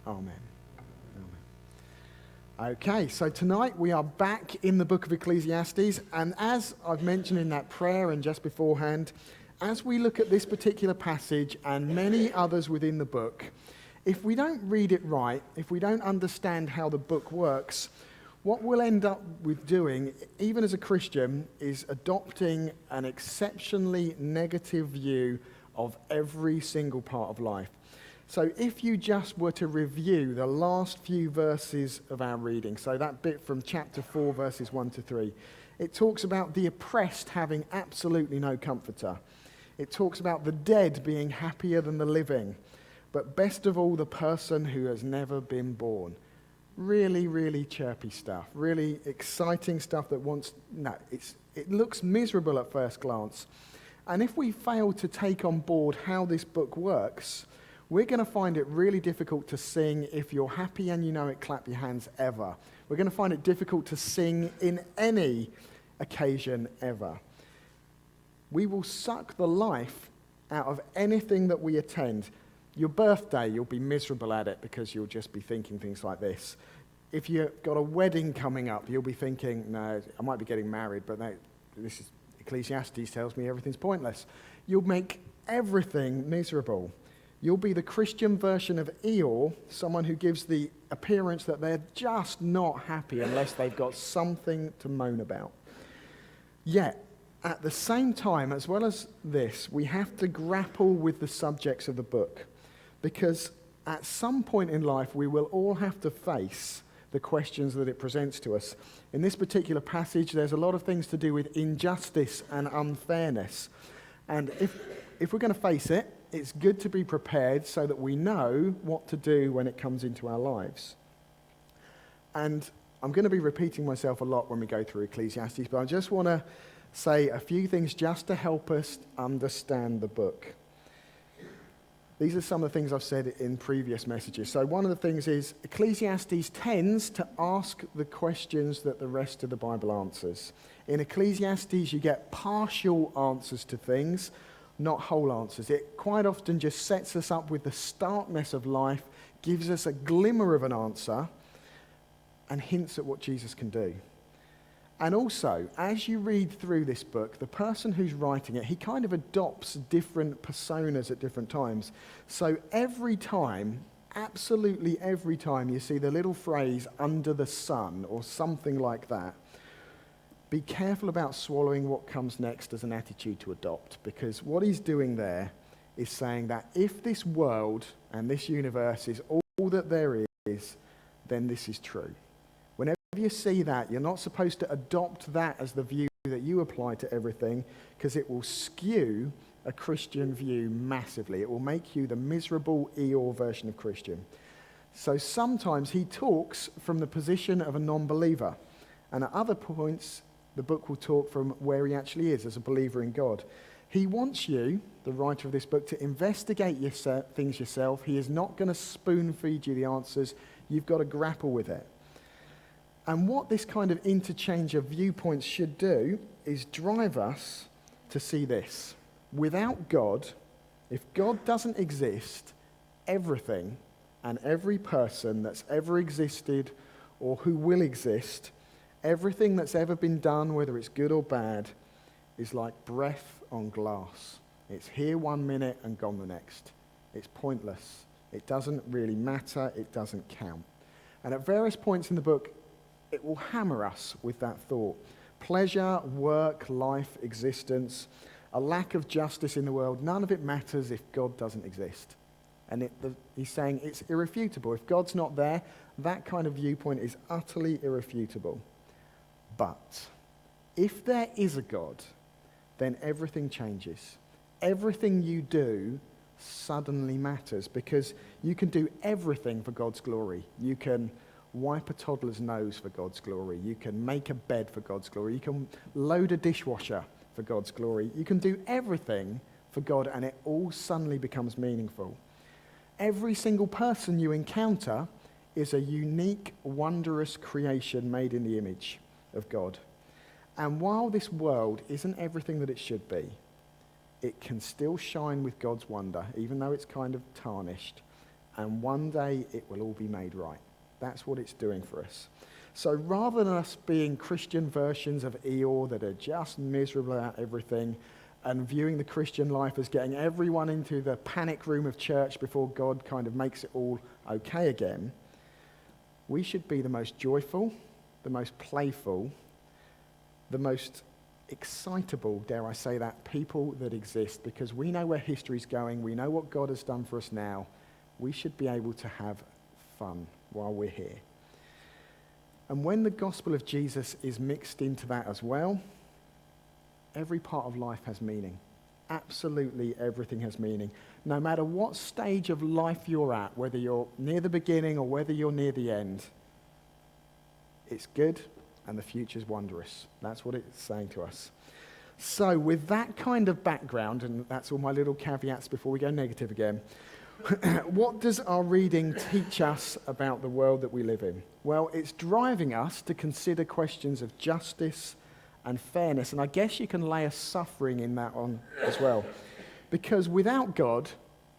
Amen. Okay, so tonight we are back in the book of Ecclesiastes, and as I've mentioned in that prayer and just beforehand, as we look at this particular passage and many others within the book, if we don't read it right, if we don't understand how the book works, what we'll end up with doing, even as a Christian, is adopting an exceptionally negative view of every single part of life. So if you just were to review the last few verses of our reading, so that bit from chapter 4, verses 1 to 3, it talks about the oppressed having absolutely no comforter. It talks about the dead being happier than the living, but best of all, the person who has never been born. Really, really chirpy stuff, really exciting stuff that it looks miserable at first glance. And if we fail to take on board how this book works, we're going to find it really difficult to sing "If You're Happy and You Know It, Clap Your Hands" ever. We're going to find it difficult to sing in any occasion ever. We will suck the life out of anything that we attend. Your birthday, you'll be miserable at it because you'll just be thinking things like this. If you've got a wedding coming up, you'll be thinking, no, I might be getting married, but this is Ecclesiastes tells me everything's pointless. You'll make everything miserable. You'll be the Christian version of Eeyore, someone who gives the appearance that they're just not happy unless they've got something to moan about. Yet, at the same time, as well as this, we have to grapple with the subjects of the book, because at some point in life, we will all have to face the questions that it presents to us. In this particular passage, there's a lot of things to do with injustice and unfairness. And if we're going to face it, it's good to be prepared so that we know what to do when it comes into our lives. And I'm going to be repeating myself a lot when we go through Ecclesiastes, but I just want to say a few things just to help us understand the book. These are some of the things I've said in previous messages. So one of the things is Ecclesiastes tends to ask the questions that the rest of the Bible answers. In Ecclesiastes, you get partial answers to things, not whole answers. It quite often just sets us up with the starkness of life, gives us a glimmer of an answer, and hints at what Jesus can do. And also, as you read through this book, the person who's writing it, he kind of adopts different personas at different times. So every time, absolutely every time you see the little phrase "under the sun" or something like that, be careful about swallowing what comes next as an attitude to adopt, because what he's doing there is saying that if this world and this universe is all that there is, then this is true. Whenever you see that, you're not supposed to adopt that as the view that you apply to everything, because it will skew a Christian view massively. It will make you the miserable Eeyore version of Christian. So sometimes he talks from the position of a non-believer, and at other points, the book will talk from where he actually is as a believer in God. He wants you, the writer of this book, to investigate things yourself. He is not going to spoon-feed you the answers. You've got to grapple with it. And what this kind of interchange of viewpoints should do is drive us to see this. Without God, if God doesn't exist, everything and every person that's ever existed or who will exist, everything that's ever been done, whether it's good or bad, is like breath on glass. It's here 1 minute and gone the next. It's pointless. It doesn't really matter. It doesn't count. And at various points in the book, it will hammer us with that thought. Pleasure, work, life, existence, a lack of justice in the world, none of it matters if God doesn't exist. And he's saying it's irrefutable. If God's not there, that kind of viewpoint is utterly irrefutable. But if there is a God, then everything changes. Everything you do suddenly matters, because you can do everything for God's glory. You can wipe a toddler's nose for God's glory. You can make a bed for God's glory. You can load a dishwasher for God's glory. You can do everything for God, and it all suddenly becomes meaningful. Every single person you encounter is a unique, wondrous creation made in the image of God. And while this world isn't everything that it should be, it can still shine with God's wonder, even though it's kind of tarnished. and one day it will all be made right. That's what it's doing for us. So rather than us being Christian versions of Eeyore that are just miserable about everything and viewing the Christian life as getting everyone into the panic room of church before God kind of makes it all okay again, we should be the most joyful, the most playful, the most excitable, dare I say that, people that exist, because we know where history's going, we know what God has done for us now. We should be able to have fun while we're here. And when the gospel of Jesus is mixed into that as well, every part of life has meaning. Absolutely everything has meaning. No matter what stage of life you're at, whether you're near the beginning or whether you're near the end, it's good and the future's wondrous. That's what it's saying to us. So with that kind of background, and that's all my little caveats before we go negative again, what does our reading teach us about the world that we live in? Well, it's driving us to consider questions of justice and fairness, and I guess you can lay a suffering in that on as well. Because without God,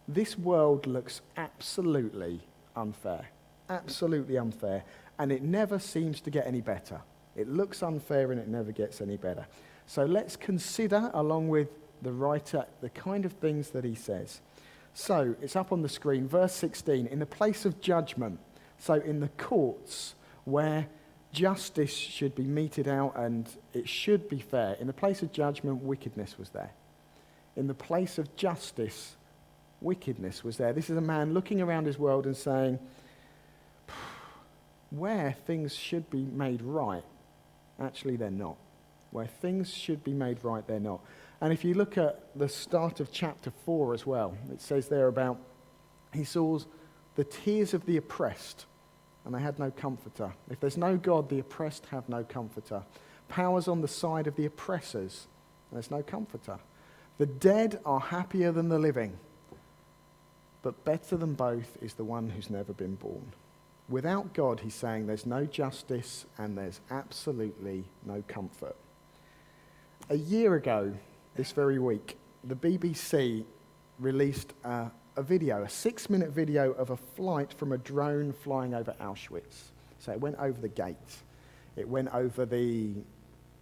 this world looks absolutely unfair. Absolutely unfair. And it never seems to get any better. It looks unfair and it never gets any better. So let's consider, along with the writer, the kind of things that he says. So it's up on the screen, verse 16, in the place of judgment, so in the courts where justice should be meted out and it should be fair, in the place of judgment, wickedness was there. In the place of justice, wickedness was there. This is a man looking around his world and saying, where things should be made right, actually they're not. Where things should be made right, they're not. And if you look at the start of chapter 4 as well, it says there about, he saw the tears of the oppressed, and they had no comforter. If there's no God, the oppressed have no comforter. Powers on the side of the oppressors, and there's no comforter. The dead are happier than the living, but better than both is the one who's never been born. Without God, he's saying, there's no justice and there's absolutely no comfort. A year ago, this very week, the BBC released a video, a 6-minute video of a flight from a drone flying over Auschwitz. So it went over the gate. It went over the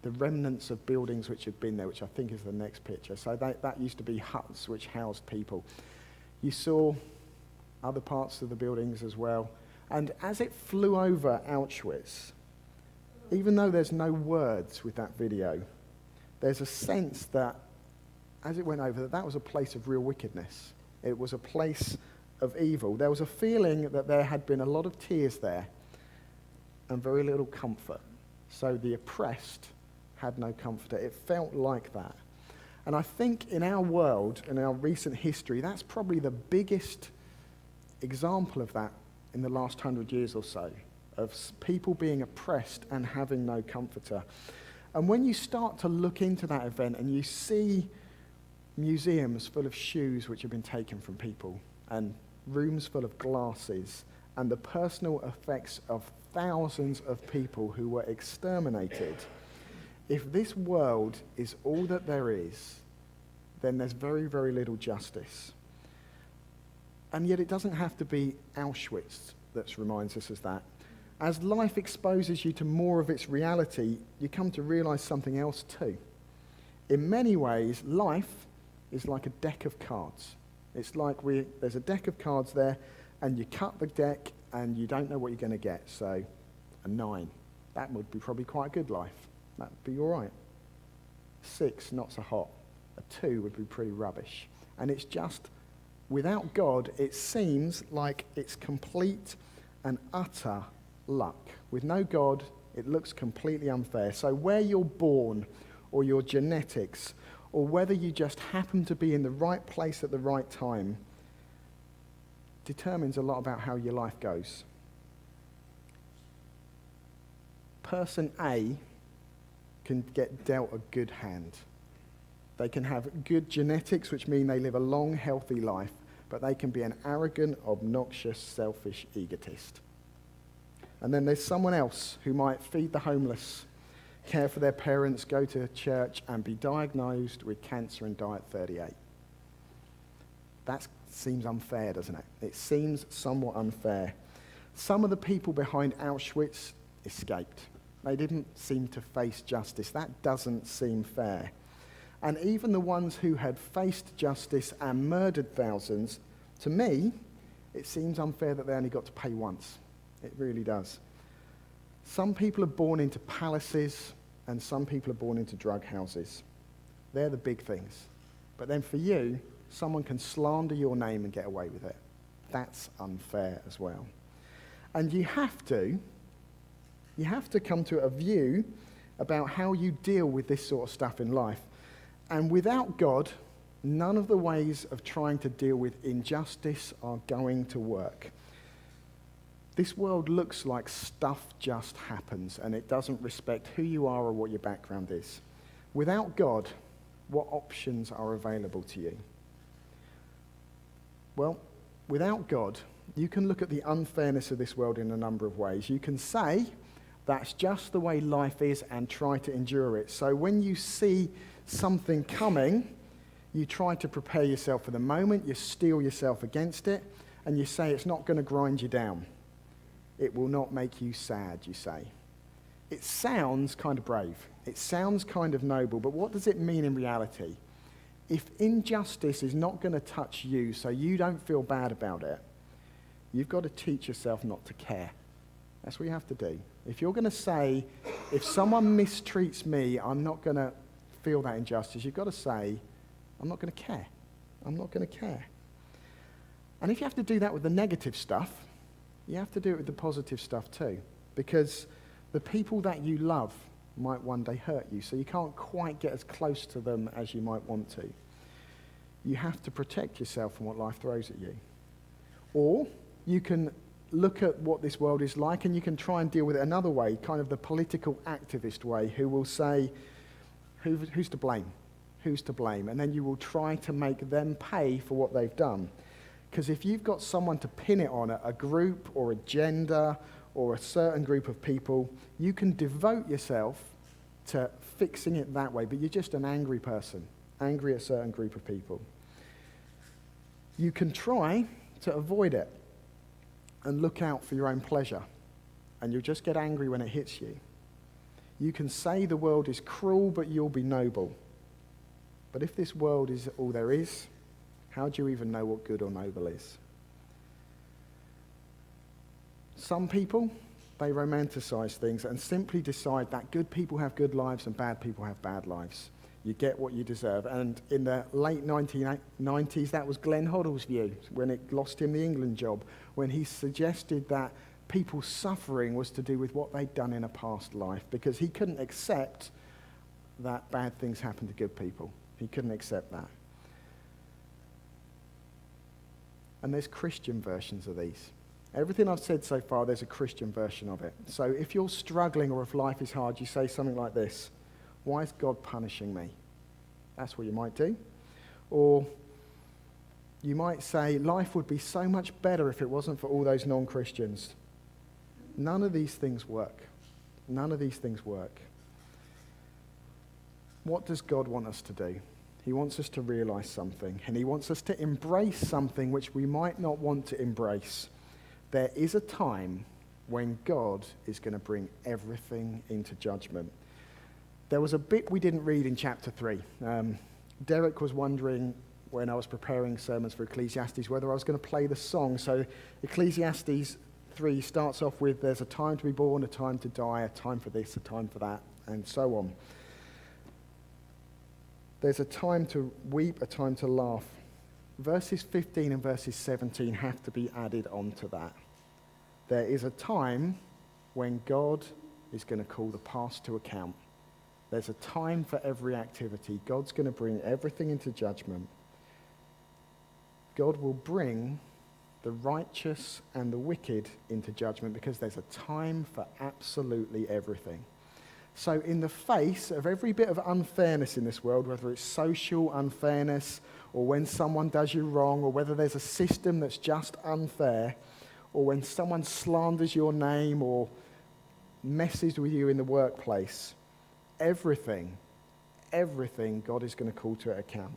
remnants of buildings which had been there, which I think is the next picture. So that used to be huts which housed people. You saw other parts of the buildings as well. And as it flew over Auschwitz, even though there's no words with that video, there's a sense that as it went over, that was a place of real wickedness. It was a place of evil. There was a feeling that there had been a lot of tears there and very little comfort. So the oppressed had no comfort. It felt like that. And I think in our world, in our recent history, that's probably the biggest example of that in the last 100 years or so, of people being oppressed and having no comforter. And when you start to look into that event and you see museums full of shoes which have been taken from people and rooms full of glasses and the personal effects of thousands of people who were exterminated, if this world is all that there is, then there's very, very little justice. And yet it doesn't have to be Auschwitz that reminds us of that. As life exposes you to more of its reality, you come to realize something else too. In many ways, life is like a deck of cards. It's like there's a deck of cards there, and you cut the deck, and you don't know what you're going to get. So, a 9. That would be probably quite a good life. That would be all right. 6, not so hot. A 2 would be pretty rubbish. And it's just, without God, it seems like it's complete and utter luck. With no God, it looks completely unfair. So where you're born, or your genetics, or whether you just happen to be in the right place at the right time, determines a lot about how your life goes. Person A can get dealt a good hand. They can have good genetics, which mean they live a long, healthy life, but they can be an arrogant, obnoxious, selfish egotist. And then there's someone else who might feed the homeless, care for their parents, go to church, and be diagnosed with cancer and die at 38. That's seems unfair, doesn't it? It seems somewhat unfair. Some of the people behind Auschwitz escaped. They didn't seem to face justice. That doesn't seem fair. And even the ones who had faced justice and murdered thousands, to me, it seems unfair that they only got to pay once. It really does. Some people are born into palaces, and some people are born into drug houses. They're the big things. But then for you, someone can slander your name and get away with it. That's unfair as well. And you have to come to a view about how you deal with this sort of stuff in life. And without God, none of the ways of trying to deal with injustice are going to work. This world looks like stuff just happens, and it doesn't respect who you are or what your background is. Without God, what options are available to you? Well, without God, you can look at the unfairness of this world in a number of ways. You can say, that's just the way life is, and try to endure it. So when you see something coming, you try to prepare yourself for the moment, you steel yourself against it, and you say it's not going to grind you down. It will not make you sad, you say. It sounds kind of brave. It sounds kind of noble, but what does it mean in reality? If injustice is not going to touch you so you don't feel bad about it, you've got to teach yourself not to care. That's what you have to do. If you're going to say, if someone mistreats me, I'm not going to feel that injustice, you've got to say, I'm not going to care. I'm not going to care. And if you have to do that with the negative stuff, you have to do it with the positive stuff too. Because the people that you love might one day hurt you, so you can't quite get as close to them as you might want to. You have to protect yourself from what life throws at you. Or you can look at what this world is like and you can try and deal with it another way, kind of the political activist way, who will say, who's to blame? Who's to blame? And then you will try to make them pay for what they've done. Because if you've got someone to pin it on, a group or a gender or a certain group of people, you can devote yourself to fixing it that way, but you're just an angry person, angry at a certain group of people. You can try to avoid it and look out for your own pleasure, and you'll just get angry when it hits you. You can say the world is cruel, but you'll be noble. But if this world is all there is, how do you even know what good or noble is? Some people, they romanticize things and simply decide that good people have good lives and bad people have bad lives. You get what you deserve. And in the late 1990s, that was Glenn Hoddle's view when it lost him the England job, when he suggested that people's suffering was to do with what they'd done in a past life, because he couldn't accept that bad things happen to good people. He couldn't accept that. And there's Christian versions of these. Everything I've said so far, there's a Christian version of it. So if you're struggling or if life is hard, you say something like this: why is God punishing me? That's what you might do. Or you might say, life would be so much better if it wasn't for all those non-Christians. None of these things work. None of these things work. What does God want us to do? He wants us to realize something, and he wants us to embrace something which we might not want to embrace. There is a time when God is going to bring everything into judgment. There was a bit we didn't read in chapter 3. Derek was wondering when I was preparing sermons for Ecclesiastes whether I was going to play the song. So Ecclesiastes 3 starts off with, there's a time to be born, a time to die, a time for this, a time for that, and so on. There's a time to weep, a time to laugh. Verses 15 and verses 17 have to be added onto that. There is a time when God is going to call the past to account. There's a time for every activity. God's going to bring everything into judgment. God will bring the righteous and the wicked into judgment because there's a time for absolutely everything. So in the face of every bit of unfairness in this world, whether it's social unfairness or when someone does you wrong or whether there's a system that's just unfair or when someone slanders your name or messes with you in the workplace, everything God is going to call to account.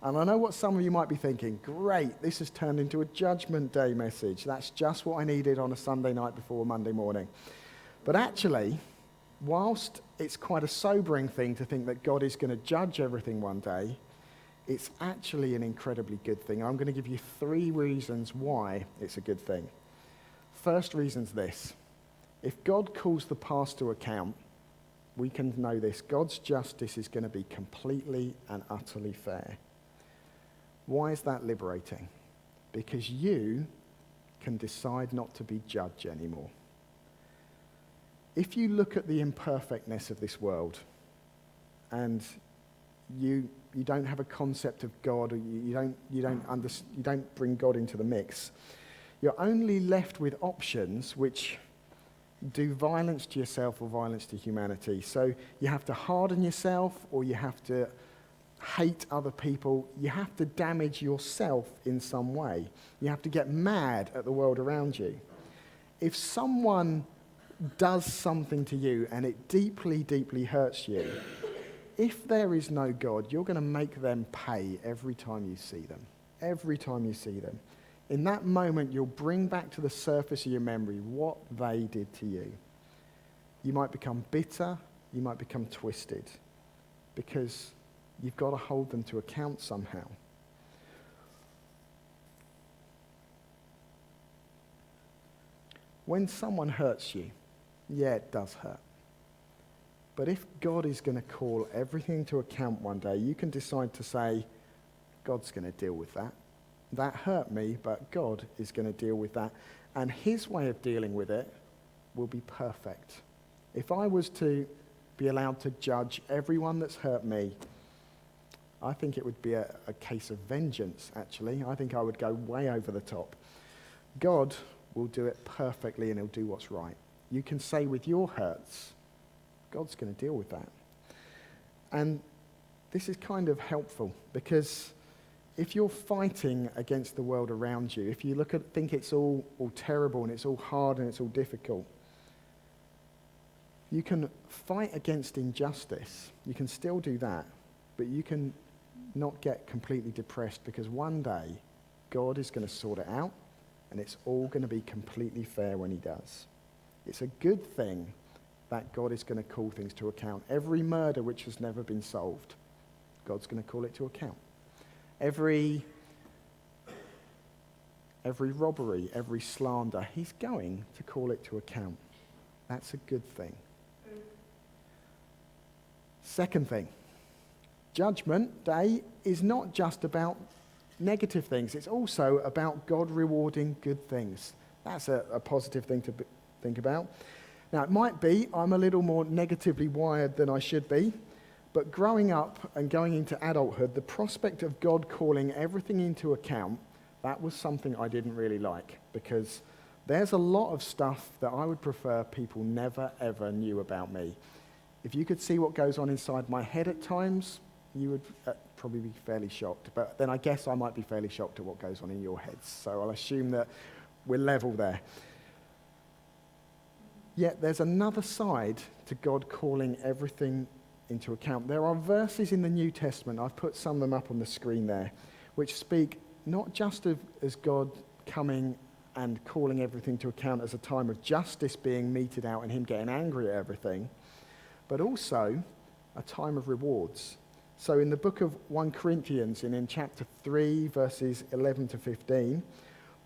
And I know what some of you might be thinking, great, this has turned into a Judgment Day message. That's just what I needed on a Sunday night before Monday morning. But actually, whilst it's quite a sobering thing to think that God is going to judge everything one day, it's actually an incredibly good thing. I'm going to give you 3 reasons why it's a good thing. First reason's this. If God calls the past to account, we can know this. God's justice is going to be completely and utterly fair. Why is that liberating? Because you can decide not to be judge anymore. If you look at the imperfectness of this world and you don't have a concept of God, or you don't bring God into the mix, you're only left with options which do violence to yourself or violence to humanity. So you have to harden yourself, or you have to hate other people. You have to damage yourself in some way. You have to get mad at the world around you. If someone does something to you and it deeply, deeply hurts you, if there is no God, you're going to make them pay every time you see them. Every time you see them. In that moment, you'll bring back to the surface of your memory what they did to you. You might become bitter, you might become twisted, because you've got to hold them to account somehow. When someone hurts you, yeah, it does hurt. But if God is going to call everything to account one day, you can decide to say, God's going to deal with that. That hurt me, but God is going to deal with that. And his way of dealing with it will be perfect. If I was to be allowed to judge everyone that's hurt me, I think it would be a case of vengeance, actually. I think I would go way over the top. God will do it perfectly, and he'll do what's right. You can say with your hurts, God's going to deal with that. And this is kind of helpful, because if you're fighting against the world around you, if you think it's all terrible and it's all hard and it's all difficult, you can fight against injustice. You can still do that, but you can not get completely depressed, because one day God is going to sort it out and it's all going to be completely fair when he does. It's a good thing that God is going to call things to account. Every murder which has never been solved, God's going to call it to account. Every robbery, every slander, he's going to call it to account. That's a good thing. Second thing, Judgment Day is not just about negative things. It's also about God rewarding good things. That's a positive thing to think about. Now, it might be I'm a little more negatively wired than I should be, but growing up and going into adulthood, the prospect of God calling everything into account, that was something I didn't really like, because there's a lot of stuff that I would prefer people never, ever knew about me. If you could see what goes on inside my head at times, you would probably be fairly shocked. But then I guess I might be fairly shocked at what goes on in your heads. So I'll assume that we're level there. Yet there's another side to God calling everything into account. There are verses in the New Testament, I've put some of them up on the screen there, which speak not just of as God coming and calling everything to account as a time of justice being meted out and him getting angry at everything, but also a time of rewards. So in the book of 1 Corinthians, in chapter 3, verses 11 to 15,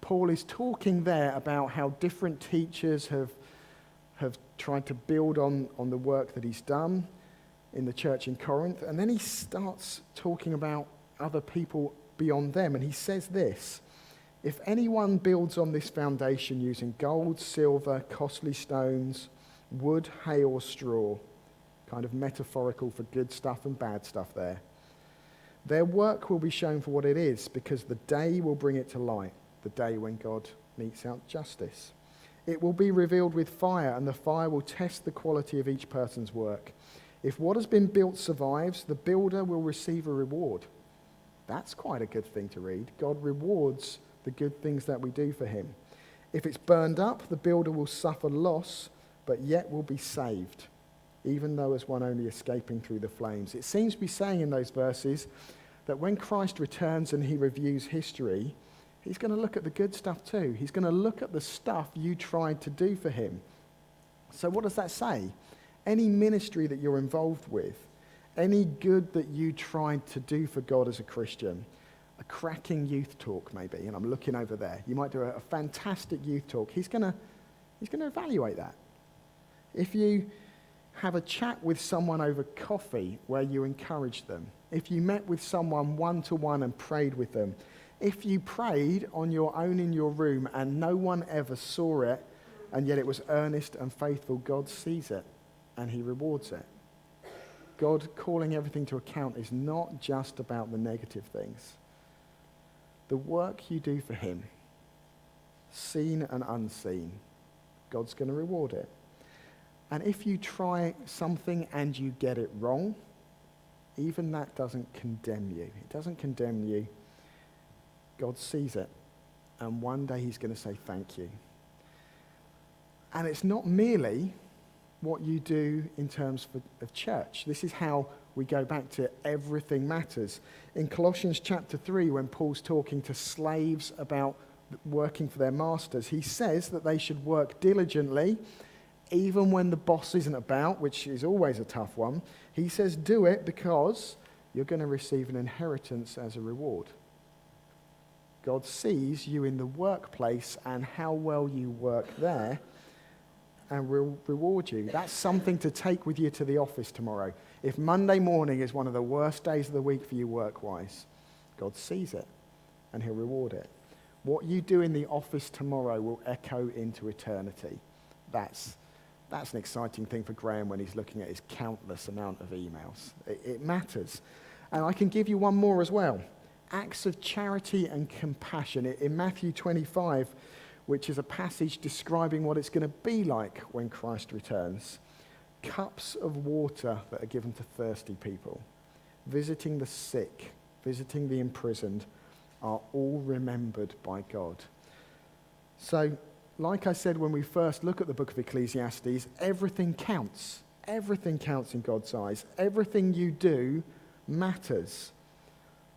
Paul is talking there about how different teachers have tried to build on the work that he's done in the church in Corinth. And then he starts talking about other people beyond them. And he says this: if anyone builds on this foundation using gold, silver, costly stones, wood, hay, or straw, kind of metaphorical for good stuff and bad stuff there, their work will be shown for what it is, because the day will bring it to light, the day when God metes out justice. It will be revealed with fire, and the fire will test the quality of each person's work. If what has been built survives, the builder will receive a reward. That's quite a good thing to read. God rewards the good things that we do for him. If it's burned up, the builder will suffer loss, but yet will be saved, even though as one only escaping through the flames. It seems to be saying in those verses that when Christ returns and he reviews history, he's going to look at the good stuff too. He's going to look at the stuff you tried to do for him. So what does that say? Any ministry that you're involved with, any good that you tried to do for God as a Christian, a cracking youth talk maybe, and I'm looking over there. You might do a fantastic youth talk. He's going to evaluate that. If you have a chat with someone over coffee where you encourage them, if you met with someone one-to-one and prayed with them, if you prayed on your own in your room and no one ever saw it, and yet it was earnest and faithful, God sees it and he rewards it. God calling everything to account is not just about the negative things. The work you do for him, seen and unseen, God's going to reward it. And if you try something and you get it wrong, even that doesn't condemn you. It doesn't condemn you. God sees it. And one day he's going to say thank you. And it's not merely what you do in terms of church. This is how we go back to everything matters. In Colossians chapter 3, when Paul's talking to slaves about working for their masters, he says that they should work diligently, even when the boss isn't about, which is always a tough one. He says do it because you're going to receive an inheritance as a reward. God sees you in the workplace and how well you work there, and will reward you. That's something to take with you to the office tomorrow. If Monday morning is one of the worst days of the week for you work-wise, God sees it and he'll reward it. What you do in the office tomorrow will echo into eternity. That's an exciting thing for Graham when he's looking at his countless amount of emails. It matters. And I can give you one more as well. Acts of charity and compassion. In Matthew 25, which is a passage describing what it's going to be like when Christ returns. Cups of water that are given to thirsty people, visiting the sick, visiting the imprisoned, are all remembered by God. So, like I said when we first look at the book of Ecclesiastes, everything counts. Everything counts in God's eyes. Everything you do matters.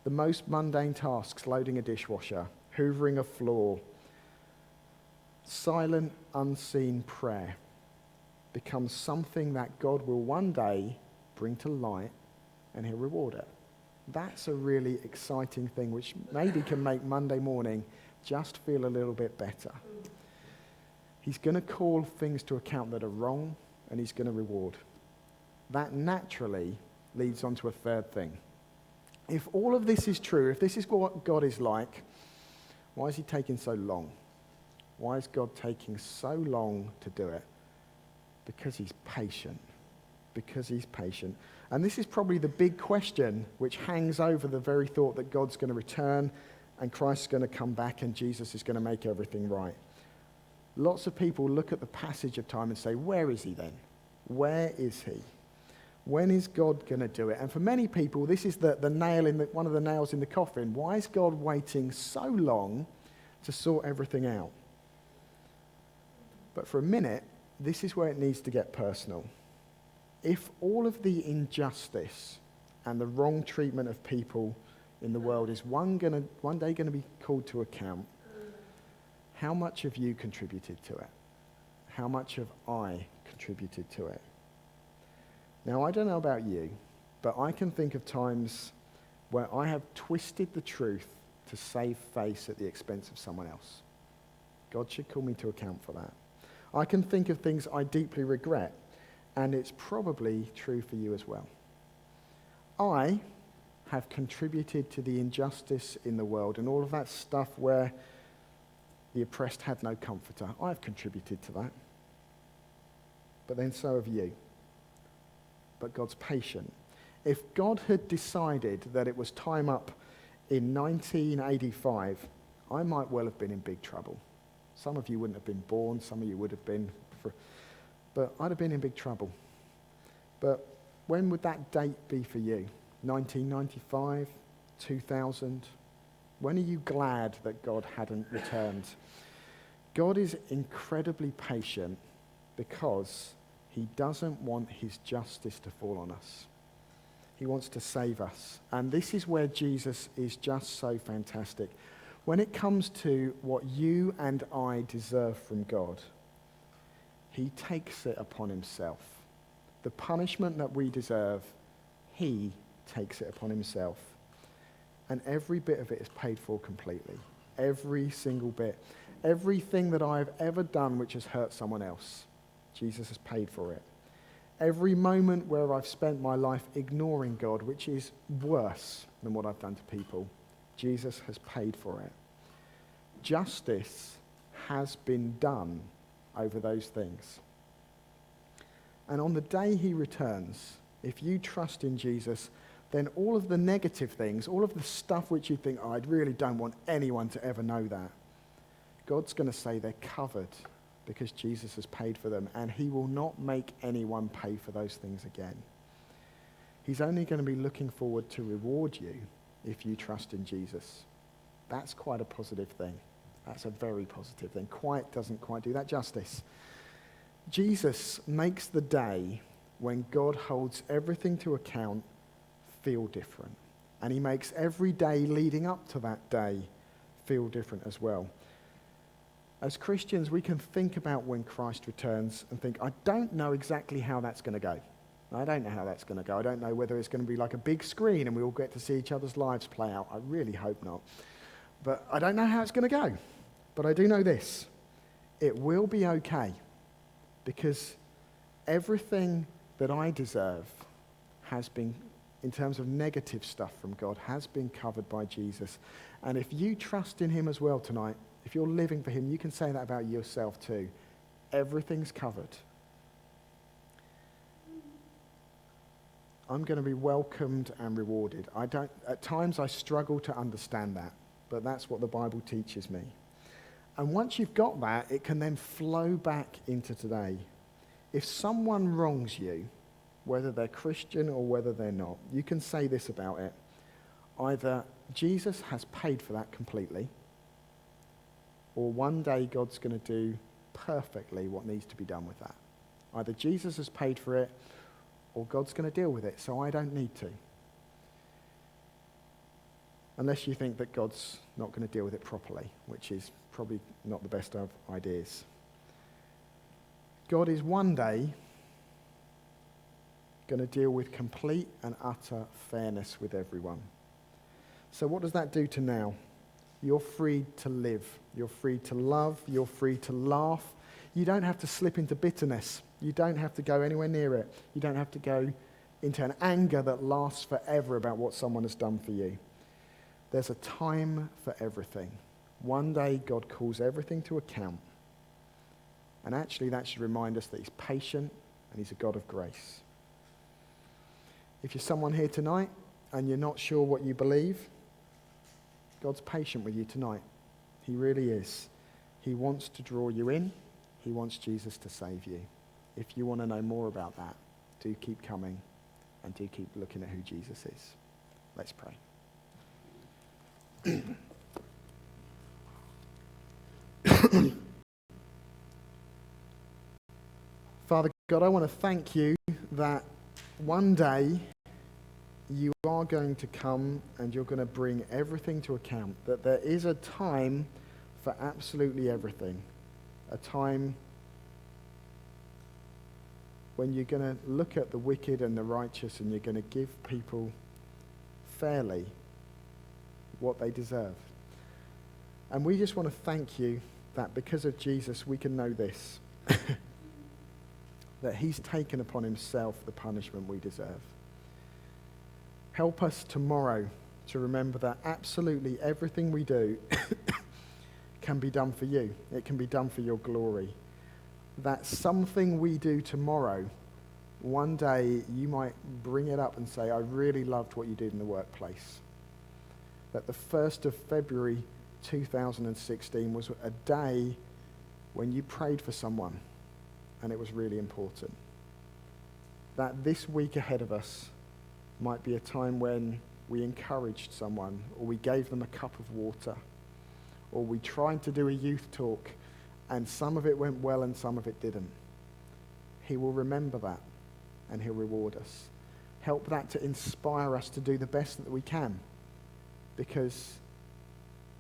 The most mundane tasks, loading a dishwasher, hoovering a floor, silent, unseen prayer becomes something that God will one day bring to light and he'll reward it. That's a really exciting thing which maybe can make Monday morning just feel a little bit better. He's going to call things to account that are wrong and he's going to reward. That naturally leads on to a third thing. If all of this is true, if this is what God is like, why is he taking so long? Why is God taking so long to do it? Because he's patient. Because he's patient. And this is probably the big question which hangs over the very thought that God's going to return and Christ's going to come back and Jesus is going to make everything right. Lots of people look at the passage of time and say, where is he then? Where is he? When is God going to do it? And for many people, this is the nail in one of the nails in the coffin. Why is God waiting so long to sort everything out? But for a minute, this is where it needs to get personal. If all of the injustice and the wrong treatment of people in the world is one day going to be called to account, how much have you contributed to it? How much have I contributed to it? Now, I don't know about you, but I can think of times where I have twisted the truth to save face at the expense of someone else. God should call me to account for that. I can think of things I deeply regret, and it's probably true for you as well. I have contributed to the injustice in the world and all of that stuff where the oppressed had no comforter. I've contributed to that. But then so have you. But God's patient. If God had decided that it was time up in 1985, I might well have been in big trouble. Some of you wouldn't have been born, some of you would have been, but I'd have been in big trouble. But when would that date be for you? 1995? 2000? When are you glad that God hadn't returned? God is incredibly patient because he doesn't want his justice to fall on us. He wants to save us. And this is where Jesus is just so fantastic. When it comes to what you and I deserve from God, he takes it upon himself. The punishment that we deserve, he takes it upon himself. And every bit of it is paid for completely. Every single bit. Everything that I've ever done which has hurt someone else, Jesus has paid for it. Every moment where I've spent my life ignoring God, which is worse than what I've done to people, Jesus has paid for it. Justice has been done over those things. And on the day he returns, if you trust in Jesus, then all of the negative things, all of the stuff which you think, oh, I really don't want anyone to ever know that, God's going to say they're covered because Jesus has paid for them, and he will not make anyone pay for those things again. He's only going to be looking forward to reward you if you trust in Jesus. That's quite a positive thing. That's a very positive thing. Doesn't quite do that justice. Jesus makes the day when God holds everything to account feel different. And he makes every day leading up to that day feel different as well. As Christians, we can think about when Christ returns and think, I don't know exactly how that's going to go. I don't know how that's going to go. I don't know whether it's going to be like a big screen and we all get to see each other's lives play out. I really hope not. But I don't know how it's going to go. But I do know this. It will be okay, because everything that I deserve has been, in terms of negative stuff from God, has been covered by Jesus. And if you trust in him as well tonight, if you're living for him, you can say that about yourself too. Everything's covered. I'm going to be welcomed and rewarded. At times I struggle to understand that, but that's what the Bible teaches me. And once you've got that, it can then flow back into today. If someone wrongs you, whether they're Christian or whether they're not, you can say this about it. Either Jesus has paid for that completely, or one day God's going to do perfectly what needs to be done with that. Either Jesus has paid for it, or God's going to deal with it, so I don't need to. Unless you think that God's not going to deal with it properly, which is probably not the best of ideas. God is one day going to deal with complete and utter fairness with everyone. So what does that do to now? You're free to live. You're free to love. You're free to laugh. You don't have to slip into bitterness. You don't have to go anywhere near it. You don't have to go into an anger that lasts forever about what someone has done for you. There's a time for everything. One day God calls everything to account. And actually that should remind us that he's patient and he's a God of grace. If you're someone here tonight and you're not sure what you believe, God's patient with you tonight. He really is. He wants to draw you in. He wants Jesus to save you. If you want to know more about that, do keep coming and do keep looking at who Jesus is. Let's pray. Father God, I want to thank you that one day you are going to come and you're going to bring everything to account, that there is a time for absolutely everything, a time when you're going to look at the wicked and the righteous and you're going to give people fairly what they deserve. And we just want to thank you that because of Jesus we can know this, that he's taken upon himself the punishment we deserve. Help us tomorrow to remember that absolutely everything we do can be done for you. It can be done for your glory. That something we do tomorrow, one day you might bring it up and say, I really loved what you did in the workplace. That the 1st of February 2016 was a day when you prayed for someone and it was really important. That this week ahead of us might be a time when we encouraged someone, or we gave them a cup of water, or we tried to do a youth talk and some of it went well and some of it didn't. He will remember that and he'll reward us. help that to inspire us to do the best that we can, because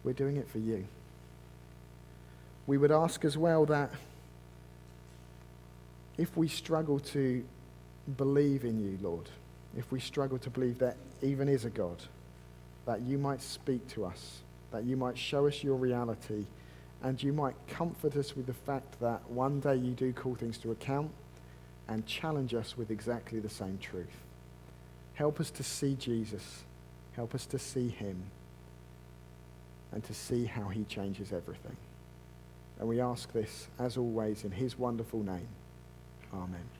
we're doing it for you. We would ask as well that if we struggle to believe in you, Lord, if we struggle to believe there even is a God, that you might speak to us, that you might show us your reality, and you might comfort us with the fact that one day you do call things to account and challenge us with exactly the same truth. Help us to see Jesus. Help us to see him and to see how he changes everything. And we ask this, as always, in his wonderful name. Amen.